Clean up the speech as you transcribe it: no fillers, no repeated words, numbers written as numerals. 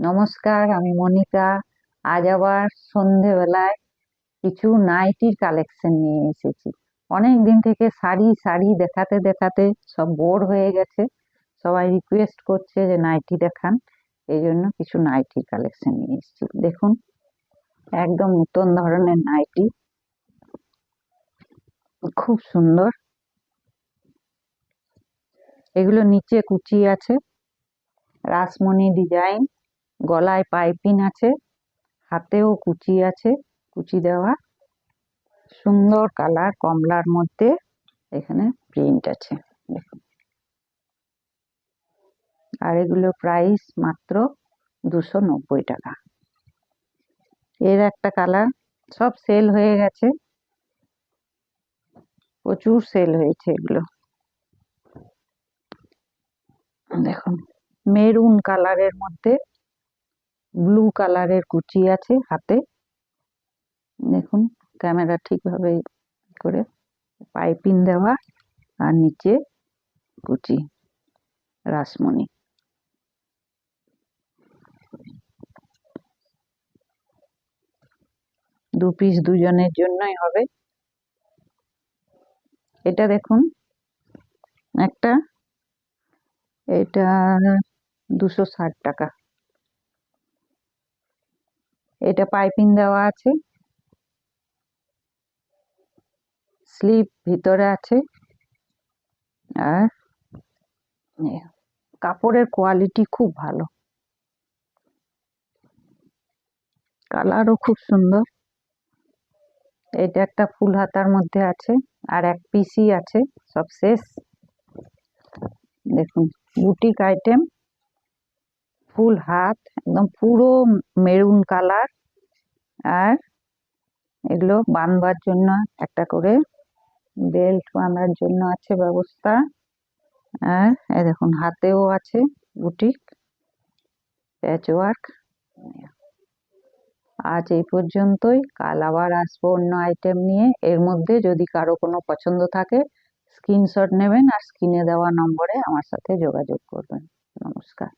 নমস্কার, আমি মনিকা। আজ আবার সন্ধেবেলায় কিছু নাইটির কালেকশন নিয়ে এসেছি। অনেক দিন থেকে শাড়ি শাড়ি দেখাতে দেখাতে সব বোর হয়ে গেছে। সবাই রিকোয়েস্ট করছে যে নাইটি দেখান, এই জন্য কিছু নাইটির কালেকশন নিয়ে এসেছি। দেখুন, একদম নতুন ধরনের নাইটি, খুব সুন্দর। এগুলো নিচে কুচি আছে, রাসমণি ডিজাইন, গলায় পাইপিং আছে, হাতেও কুচি আছে, কুচি দেওয়া। সুন্দর কালার, কমলার মধ্যে এখানে প্রিন্ট আছে, দেখুন। আর এগুলো প্রাইস মাত্র 290 টাকা। এর একটা কালার, সব সেল হয়ে গেছে, প্রচুর সেল হয়েছে এগুলো। দেখুন, মেরুন কালারের মধ্যে ব্লু কালারের কুচি আছে হাতে। দেখুন, ক্যামেরা ঠিকভাবে করে পাইপিং দেওয়া, আর নিচে কুচি, রাসমণি। দু পিস দুজনের জন্যই হবে। এটা দেখুন, একটা, এটা 260 টাকা। এটা পাইপিং দেওয়া আছে, স্লিপ ভিতরে আছে, আর কাপড়ের কোয়ালিটি খুব ভালো, কালারও খুব সুন্দর। এটা একটা ফুল হাতার মধ্যে আছে, আর এক পিসই আছে, সব শেষ। দেখুন, বুটিক আইটেম, ফুল হাত, একদম পুরো মেরুন কালার। আর এগুলো বাঁধবার জন্য একটা করে বেল্ট বাঁধার জন্য আছে ব্যবস্থা। আর এই দেখুন, হাতেও আছে বুটিক প্যাচ ওয়ার্ক। আজ এই পর্যন্তই, কাল আবার আসবো অন্য আইটেম নিয়ে। এর মধ্যে যদি কারো কোনো পছন্দ থাকে, স্ক্রিনশট নেবেন আর স্ক্রিনে দেওয়া নম্বরে আমার সাথে যোগাযোগ করবেন। নমস্কার।